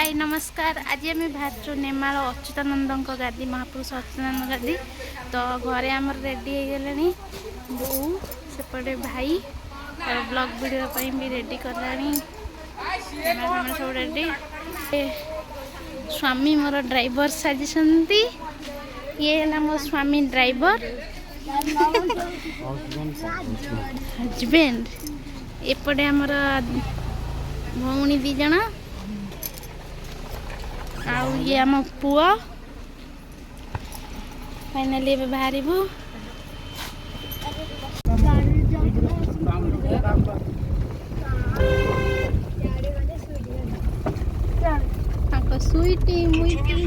हाय नमस्कार। आज आम बाहर नेमाल अच्युतानंद गादी महापुरुष अच्युतानंद गादी तो घरे आमर रेडी हो गले बो सेपटे भाई और ब्लॉग वीडियो भी रेडी कला सब रेडी। स्वामी मोर ड्राइवर साजिशंती ये है मो स्वामी ड्राइवर हजबैंड एपटे आमर भौणी दी जन आउ ये आम पुआ फाइनाली बाहर स्वीटी मुईटी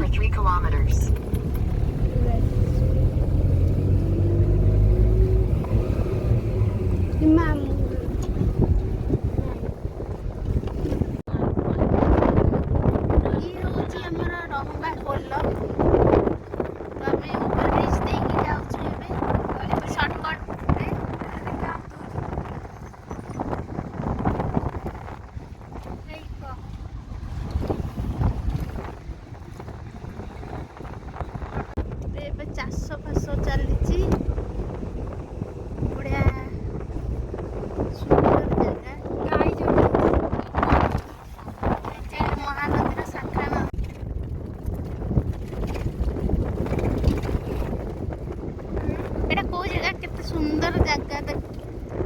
चाष फास चली बढ़िया सुंदर जगह महानदी शाखा एटा कौ जगह केते सुंदर जगह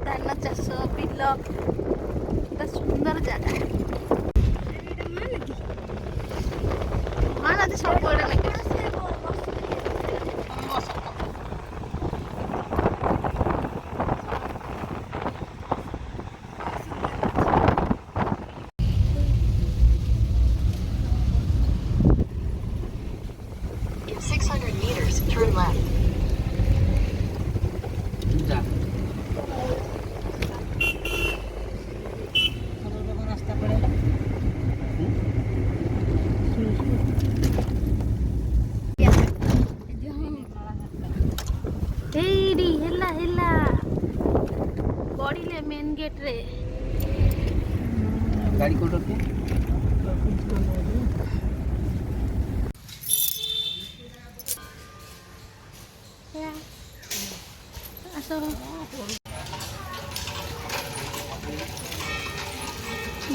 धान चाष बिल सुंदर जगह महानदी सब लगे Turn left. बढ़िले मेन गेट रे गाड़ी को रखे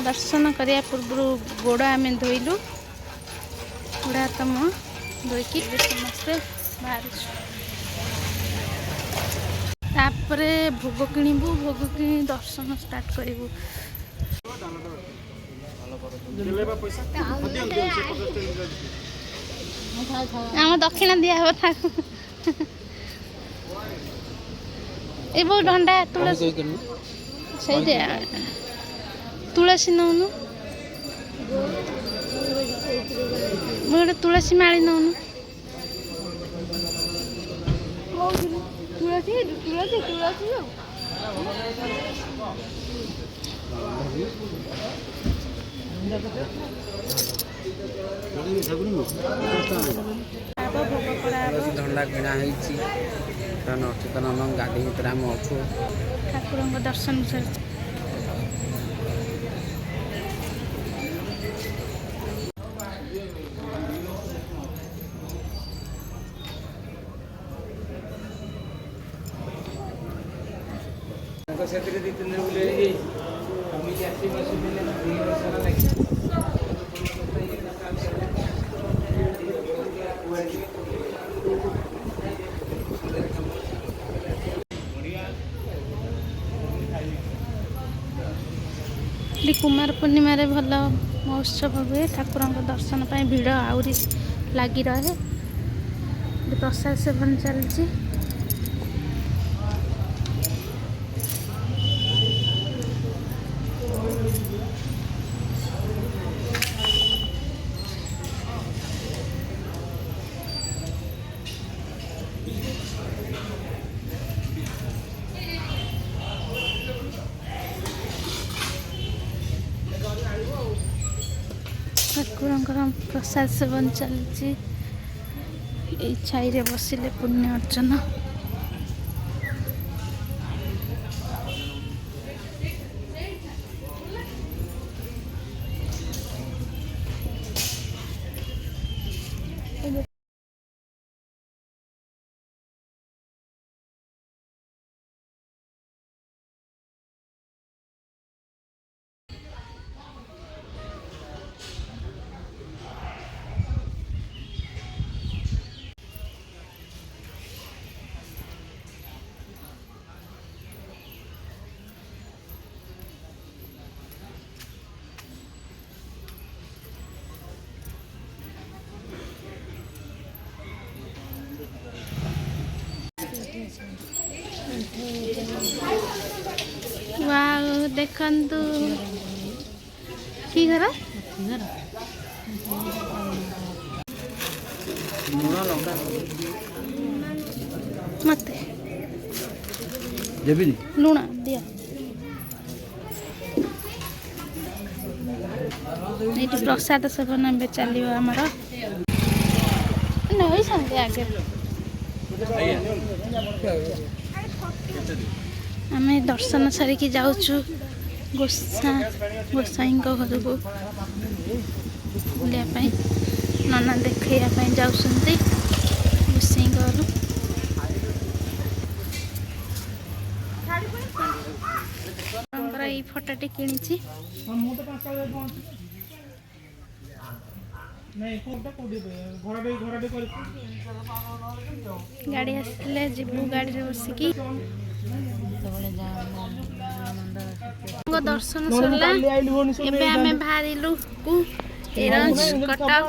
दर्शन करिया पूर्व गोड़ आम धोइलु गोड़ तम धोईकी समस्ते बाहर तापरे भोग किणबू भोग किणी दर्शन स्टार्ट करूँ आम दक्षिण दिया था ये बहुत डंडा तुलसी सही तुलसी नौनु गोटे तुलसी माड़ी नौनु तुलसी तुलसी तुलसी धंडा किणा अच्युतानंद गाड़ी भर आम अच्छु ठाकुर दर्शन कुमार पूर्णिमा रे भल महोत्सव हुए ठाकुर दर्शन पर भिड़ आहरी लगी रहे प्रसाद सेवन चलती ठाकुर प्रसाद सेवन चलती छाई बसिले पुण्य अर्चन देखंतु की घर मते जेबिनी लुण दिया ये प्रसाद सेवन ए चलो आमर नहीं संगे आगे आम दर्शन सारिकी जाऊँ गोसाई घर को बुलायापी नना देखापी जाऊँगी गोसाई घर ये फटोटी किणी गाड़ी आसले जीवु गाड़ी बसिकी दर्शन सरला आम बाहर कटक